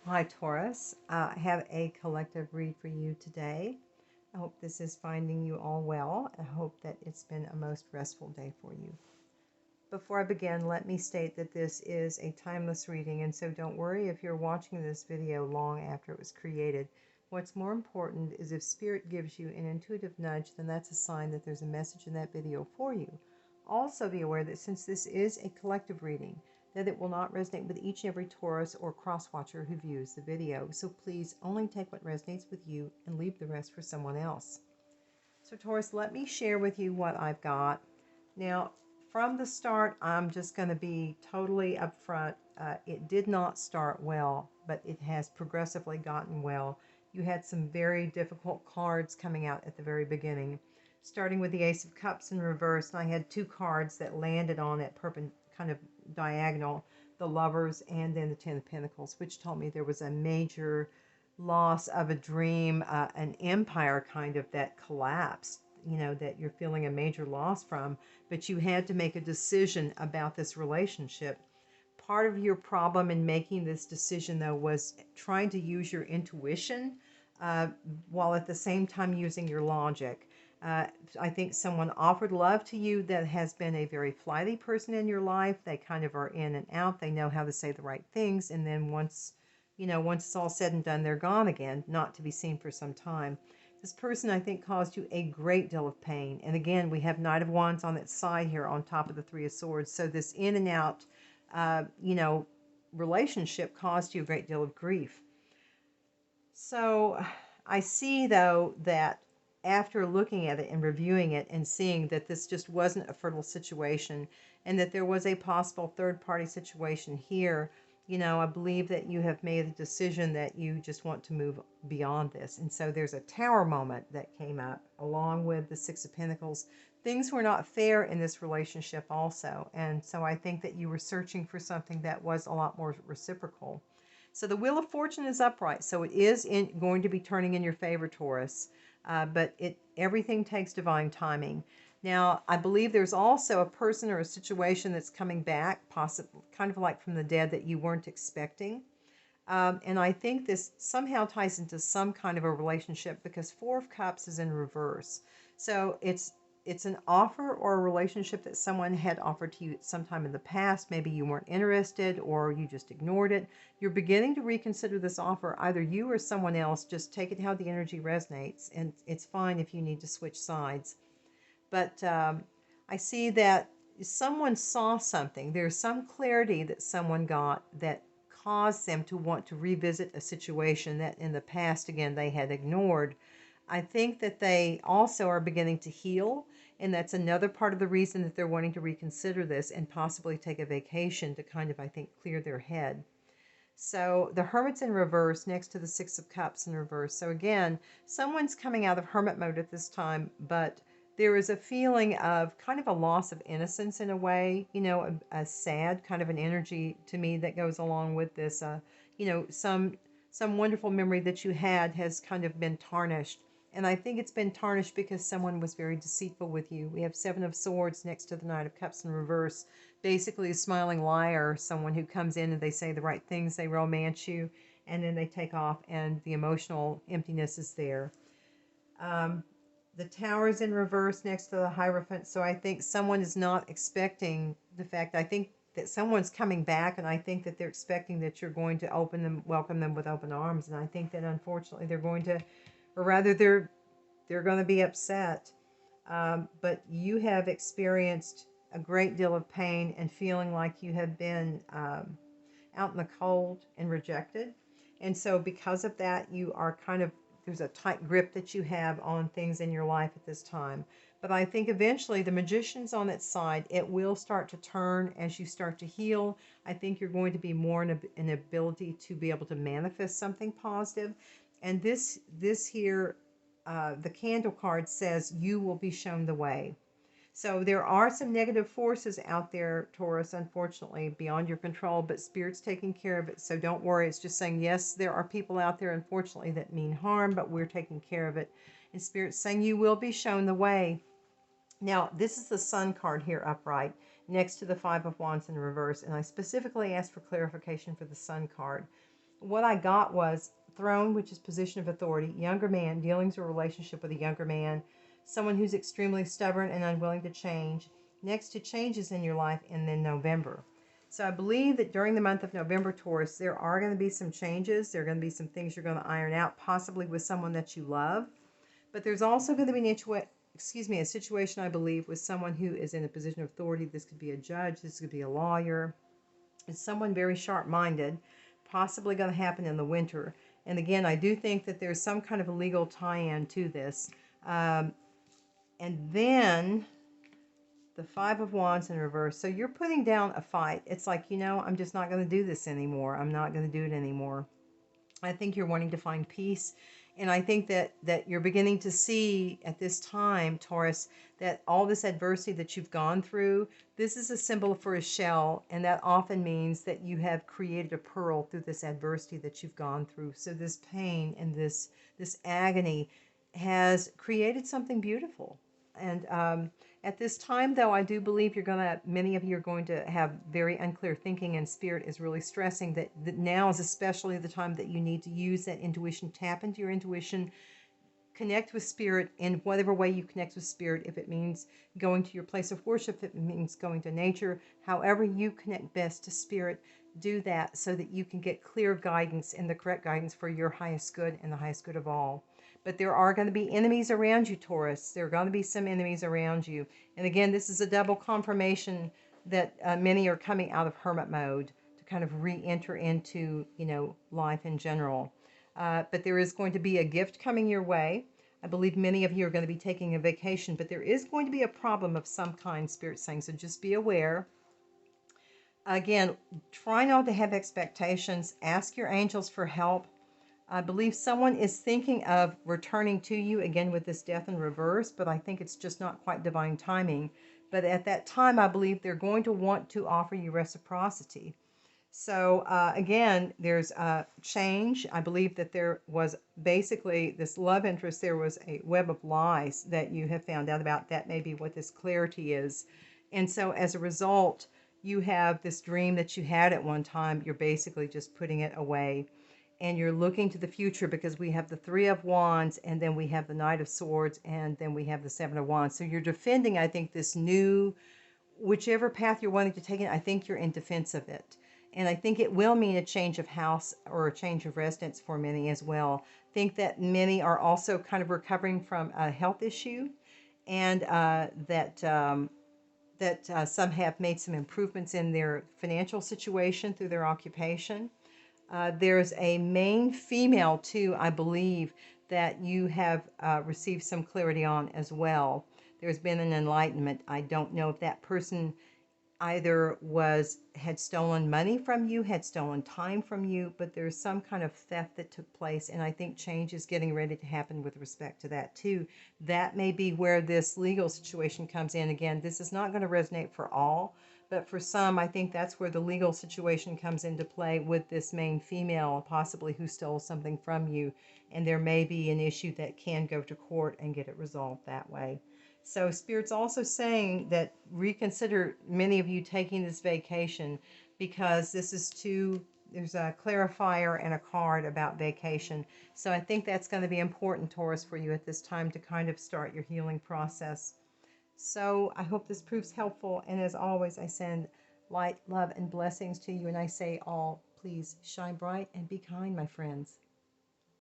Hi, Taurus. I have a collective read for you today. I hope this is finding you all well. I hope that it's been a most restful day for you. Before I begin, let me state that this is a timeless reading, and so don't worry if you're watching this video long after it was created. What's more important is if Spirit gives you an intuitive nudge, then that's a sign that there's a message in that video for you. Also be aware that since this is a collective reading, that it will not resonate with each and every Taurus or cross-watcher who views the video. So please only take what resonates with you and leave the rest for someone else. So Taurus, let me share with you what I've got. Now, from the start, I'm just going to be totally upfront. It did not start well, but it has progressively gotten well. You had some very difficult cards coming out at the very beginning, starting with the Ace of Cups in reverse. And I had two cards that landed on it kind of diagonal, the Lovers and then the Ten of Pentacles, which told me there was a major loss of a dream, an empire kind of that collapsed, that you're feeling a major loss from, but you had to make a decision about this relationship. Part of your problem in making this decision, though, was trying to use your intuition uh, while at the same time using your logic. I think someone offered love to you that has been a very flighty person in your life. They kind of are in and out. They know how to say the right things. And then once it's all said and done, they're gone again, not to be seen for some time. This person, I think, caused you a great deal of pain. And again, we have Knight of Wands on its side here on top of the Three of Swords. So this in and out, uh, you know, relationship caused you a great deal of grief. So I see, though, that after looking at it and reviewing it and seeing that this just wasn't a fertile situation and that there was a possible third-party situation here, I believe that you have made a decision that you just want to move beyond this. And so there's a Tower moment that came up along with the Six of Pentacles. Things were not fair in this relationship also. And so I think that you were searching for something that was a lot more reciprocal. So the Wheel of Fortune is upright. So it is going to be turning in your favor, Taurus. But everything takes divine timing. Now, I believe there's also a person or a situation that's coming back, possibly kind of like from the dead that you weren't expecting. And I think this somehow ties into some kind of a relationship because Four of Cups is in reverse. So it's an offer or a relationship that someone had offered to you sometime in the past. Maybe you weren't interested or you just ignored it. You're beginning to reconsider this offer. Either you or someone else. Just take it how the energy resonates. And it's fine if you need to switch sides. But I see that someone saw something. There's some clarity that someone got that caused them to want to revisit a situation that in the past, again, they had ignored. I think that they also are beginning to heal, and that's another part of the reason that they're wanting to reconsider this and possibly take a vacation to kind of, I think, clear their head. So the Hermit's in reverse next to the Six of Cups in reverse. So again, someone's coming out of hermit mode at this time, but there is a feeling of kind of a loss of innocence in a way, a sad kind of an energy to me that goes along with this. Some wonderful memory that you had has kind of been tarnished. And I think it's been tarnished because someone was very deceitful with you. We have Seven of Swords next to the Knight of Cups in reverse. Basically a smiling liar, someone who comes in and they say the right things, they romance you, and then they take off and the emotional emptiness is there. The Tower's in reverse next to the Hierophant, so I think someone is not expecting the fact. I think that someone's coming back, and I think that they're expecting that you're going to welcome them with open arms, and I think that unfortunately they're going to, or rather they're going to be upset. But you have experienced a great deal of pain and feeling like you have been out in the cold and rejected. And so because of that, you are kind of, there's a tight grip that you have on things in your life at this time. But I think eventually the Magician's on its side. It will start to turn as you start to heal. I think you're going to be more in an ability to be able to manifest something positive. And this here, the Candle card says you will be shown the way. So there are some negative forces out there, Taurus, unfortunately, beyond your control, but Spirit's taking care of it. So don't worry. It's just saying, yes, there are people out there, unfortunately, that mean harm, but we're taking care of it. And Spirit's saying you will be shown the way. Now, this is the Sun card here upright, next to the Five of Wands in reverse. And I specifically asked for clarification for the Sun card. what I got was throne, which is position of authority, younger man, dealings or relationship with a younger man, someone who's extremely stubborn and unwilling to change. Next to changes in your life, and then November. So I believe that during the month of November, Taurus, there are going to be some changes. There are going to be some things you're going to iron out, possibly with someone that you love. But there's also going to be a situation, I believe, with someone who is in a position of authority. This could be a judge. This could be a lawyer. It's someone very sharp-minded, possibly going to happen in the winter. And again, I do think that there's some kind of a legal tie-in to this. And then the Five of Wands in reverse. So you're putting down a fight. It's like, I'm just not going to do this anymore. I'm not going to do it anymore. I think you're wanting to find peace. And I think that you're beginning to see at this time, Taurus, that all this adversity that you've gone through, this is a symbol for a shell. And that often means that you have created a pearl through this adversity that you've gone through. So this pain and this agony has created something beautiful. And at this time, though, I do believe many of you are going to have very unclear thinking, and Spirit is really stressing that now is especially the time that you need to use that intuition, tap into your intuition, connect with Spirit in whatever way you connect with Spirit. If it means going to your place of worship, if it means going to nature, however you connect best to Spirit, do that so that you can get clear guidance and the correct guidance for your highest good and the highest good of all. But there are going to be enemies around you, Taurus. There are going to be some enemies around you. And again, this is a double confirmation that many are coming out of hermit mode to kind of re-enter into, life in general. But there is going to be a gift coming your way. I believe many of you are going to be taking a vacation, but there is going to be a problem of some kind, Spirit saying, so just be aware. Again, try not to have expectations. Ask your angels for help. I believe someone is thinking of returning to you, again with this death in reverse, but I think it's just not quite divine timing. But at that time, I believe they're going to want to offer you reciprocity. So again, there's change. I believe that there was basically this love interest. There was a web of lies that you have found out about. That may be what this clarity is. And so as a result, you have this dream that you had at one time. You're basically just putting it away. And you're looking to the future because we have the Three of Wands, and then we have the Knight of Swords, and then we have the Seven of Wands. So you're defending, I think, this new, whichever path you're wanting to take it, I think you're in defense of it. And I think it will mean a change of house or a change of residence for many as well. I think that many are also kind of recovering from a health issue, and that some have made some improvements in their financial situation through their occupation. There's a main female, too, I believe, that you have received some clarity on as well. There's been an enlightenment. I don't know if that person either had stolen money from you, had stolen time from you, but there's some kind of theft that took place, and I think change is getting ready to happen with respect to that, too. That may be where this legal situation comes in. Again, this is not going to resonate for all, but for some, I think that's where the legal situation comes into play with this main female, possibly who stole something from you. And there may be an issue that can go to court and get it resolved that way. So Spirit's also saying that reconsider many of you taking this vacation, because there's a clarifier and a card about vacation. So I think that's going to be important, Taurus, for you at this time to kind of start your healing process. So I hope this proves helpful. And as always, I send light, love, and blessings to you. And I say all, please shine bright and be kind, my friends.